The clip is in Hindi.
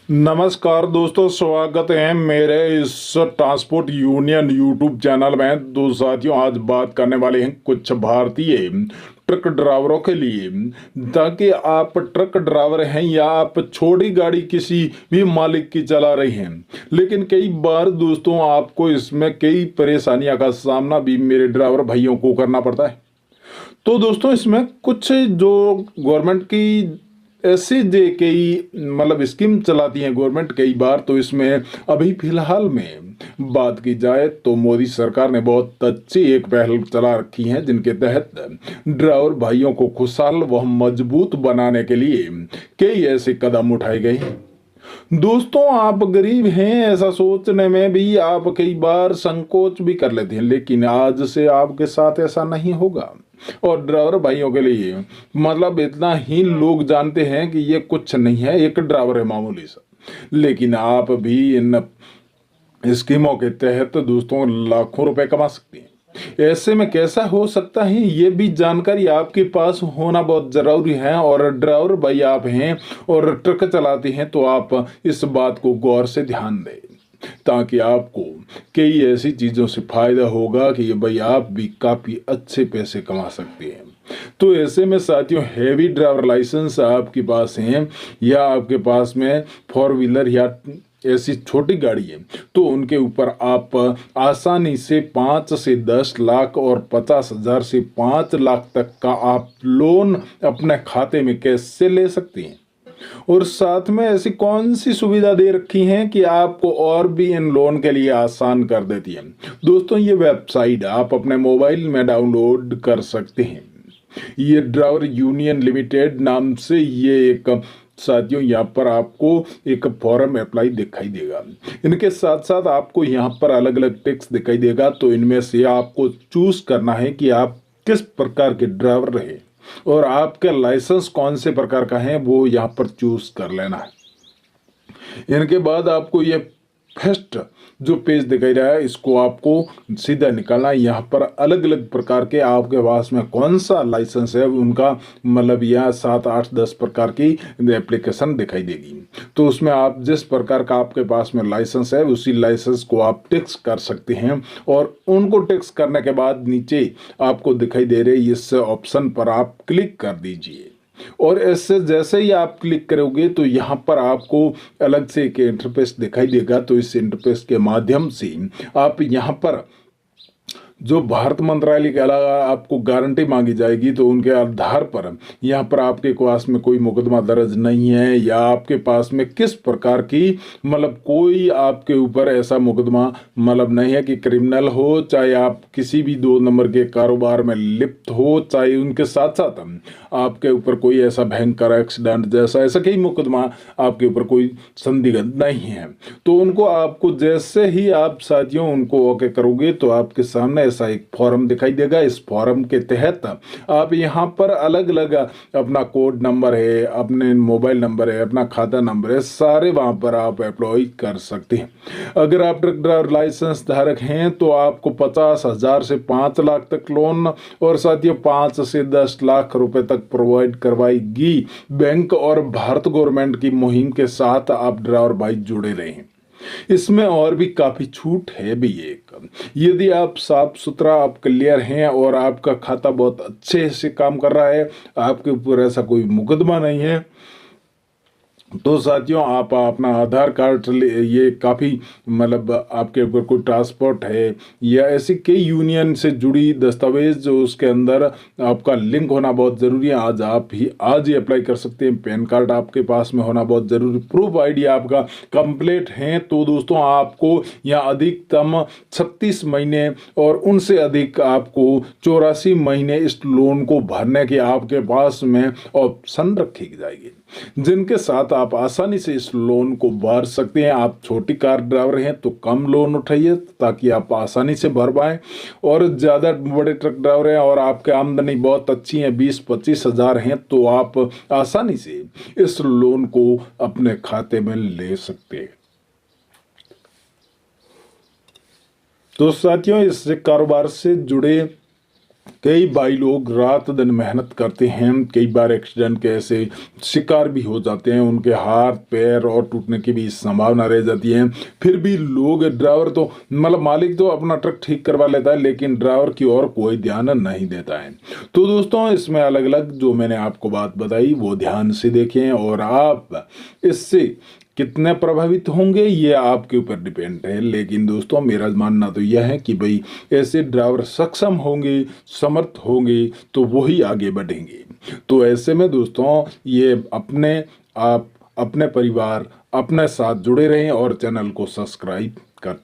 नमस्कार दोस्तों, स्वागत है मेरे इस ट्रांसपोर्ट यूनियन यूट्यूब चैनल में। दो साथियों, आज बात करने वाले हैं कुछ भारतीय ट्रक ड्राइवरों के लिए, ताकि आप ट्रक ड्राइवर हैं या आप छोटी गाड़ी किसी भी मालिक की चला रही हैं, लेकिन कई बार दोस्तों आपको इसमें कई परेशानियों का सामना भी मेरे ड्राइवर भाइयों को करना पड़ता है। तो दोस्तों, इसमें कुछ जो गवर्नमेंट की ऐसी जे कई स्कीम चलाती है गवर्नमेंट कई बार, तो इसमें अभी फिलहाल में बात की जाए तो मोदी सरकार ने बहुत अच्छी एक पहल चला रखी है, जिनके तहत ड्राइवर भाइयों को खुशहाल व मजबूत बनाने के लिए कई ऐसे कदम उठाए गए हैं। दोस्तों, आप गरीब हैं ऐसा सोचने में भी आप कई बार संकोच भी कर लेते हैं, लेकिन आज से आपके साथ ऐसा नहीं होगा। और ड्राइवर भाइयों के लिए इतना ही लोग जानते हैं कि ये कुछ नहीं है, एक ड्राइवर है मामूली सा, लेकिन आप भी इन स्कीमों के तहत दोस्तों लाखों रुपए कमा सकते हैं। ऐसे में कैसा हो सकता है, ये भी जानकारी आपके पास होना बहुत जरूरी है। और ड्राइवर भाई आप हैं और ट्रक चलाते हैं, तो आप इस बात को गौर से ध्यान दें, ताकि आपको कई ऐसी चीज़ों से फायदा होगा कि भाई आप भी काफ़ी अच्छे पैसे कमा सकते हैं। तो ऐसे में साथियों, हैवी ड्राइवर लाइसेंस आपके पास हैं या आपके पास में फोर व्हीलर या ऐसी छोटी गाड़ी है, तो उनके ऊपर आप आसानी से 5 से 10 लाख और 50,000 से 5 लाख तक का आप लोन अपने खाते में कैसे ले सकते हैं। और साथ में ऐसी कौन सी सुविधा दे रखी है कि आपको और भी इन लोन के लिए आसान कर देती है। दोस्तों, ये वेबसाइट आप अपने मोबाइल में डाउनलोड कर सकते हैं। ये ड्राइवर यूनियन लिमिटेड नाम से ये एक साथियों, यहाँ पर आपको एक फॉर्म अप्लाई दिखाई देगा। इनके साथ साथ आपको यहाँ पर अलग अलग टैक्स दिखाई देगा, तो इनमें से आपको चूज करना है कि आप किस प्रकार के ड्राइवर रहे और आपका लाइसेंस कौन से प्रकार का है, वो यहाँ पर चूज कर लेना है। इनके बाद आपको ये फर्स्ट जो पेज दिखाई रहा है, इसको आपको सीधा निकालना है। यहाँ पर अलग अलग प्रकार के आपके पास में कौन सा लाइसेंस है उनका यहाँ 7 8 10 प्रकार की एप्लीकेशन दिखाई देगी। तो उसमें आप जिस प्रकार का आपके पास में लाइसेंस है, उसी लाइसेंस को आप टिक्स कर सकते हैं। और उनको टिक्स करने के बाद नीचे आपको दिखाई दे रहे इस ऑप्शन पर आप क्लिक कर दीजिए। और ऐसे जैसे ही आप क्लिक करोगे तो यहाँ पर आपको अलग से एक इंटरफेस दिखाई देगा। तो इस इंटरफेस के माध्यम से आप यहाँ पर जो भारत मंत्रालय के अलावा आपको गारंटी मांगी जाएगी, तो उनके आधार पर यहाँ पर आपके पास में कोई मुकदमा दर्ज नहीं है या आपके पास में किस प्रकार की कोई आपके ऊपर ऐसा मुकदमा नहीं है कि क्रिमिनल हो, चाहे आप किसी भी 2 नंबर के कारोबार में लिप्त हो, चाहे उनके साथ साथ आपके ऊपर कोई ऐसा भयंकर एक्सीडेंट जैसा ऐसा कई मुकदमा आपके ऊपर कोई संदिग्ध नहीं है। तो उनको आपको जैसे ही आप साथियों उनको ओके करोगे, तो आपके सामने ऐसा एक फॉर्म दिखाई देगा। इस फॉर्म के तहत आप यहाँ पर अलग अलग अपना कोड नंबर है, अपने मोबाइल नंबर है, अपना खाता नंबर है, सारे वहाँ पर आप अप्लाई कर सकते हैं। अगर आप ट्रक ड्राइवर लाइसेंस धारक हैं तो आपको 50,000 से 5 लाख तक लोन और साथियों 5 से 10 लाख रुपए तक प्रोवाइड करवाएगी बैंक। और भारत गवर्नमेंट की मुहिम के साथ आप ड्राइवर भाई जुड़े रहें। इसमें और भी काफी छूट है भी एक, यदि आप साफ सुथरा आप क्लियर हैं और आपका खाता बहुत अच्छे से काम कर रहा है, आपके ऊपर ऐसा कोई मुकदमा नहीं है, तो साथियों आप अपना आधार कार्ड ये काफ़ी आपके ऊपर कोई ट्रांसपोर्ट है या ऐसी कई यूनियन से जुड़ी दस्तावेज जो उसके अंदर आपका लिंक होना बहुत ज़रूरी है। आज ही अप्लाई कर सकते हैं। पैन कार्ड आपके पास में होना बहुत ज़रूरी, प्रूफ आईडी आपका कंप्लीट है। तो दोस्तों, आपको यहाँ अधिकतम 36 महीने और उनसे अधिक आपको 84 महीने इस लोन को भरने की आपके पास में ऑप्शन रखी जाएगी, जिनके साथ आप आसानी से इस लोन को भर सकते हैं। आप छोटी कार ड्राइवर हैं तो कम लोन उठाइए ताकि आप आसानी से भर पाएं, और ज़्यादा बड़े ट्रक ड्राइवर हैं और आपकी आमदनी बहुत अच्छी है, 20-25 हज़ार हैं, तो आप आसानी से इस लोन को अपने खाते में ले सकते हैं। तो साथियों, इस कारोबार से जुड़े कई भाई लोग रात दिन मेहनत करते हैं, कई बार एक्सीडेंट के ऐसे शिकार भी हो जाते हैं, उनके हाथ पैर और टूटने की भी संभावना रह जाती है। फिर भी लोग, ड्राइवर तो मतलब मालिक तो अपना ट्रक ठीक करवा लेता है, लेकिन ड्राइवर की ओर कोई ध्यान नहीं देता है। तो दोस्तों, इसमें अलग अलग जो मैंने आपको बात बताई वो ध्यान से देखें, और आप इससे कितने प्रभावित होंगे ये आपके ऊपर डिपेंड है। लेकिन दोस्तों, मेरा मानना तो यह है कि भाई ऐसे ड्राइवर सक्षम होंगे, समर्थ होंगे, तो वही आगे बढ़ेंगे। तो ऐसे में दोस्तों, ये आप अपने परिवार अपने साथ जुड़े रहें और चैनल को सब्सक्राइब करते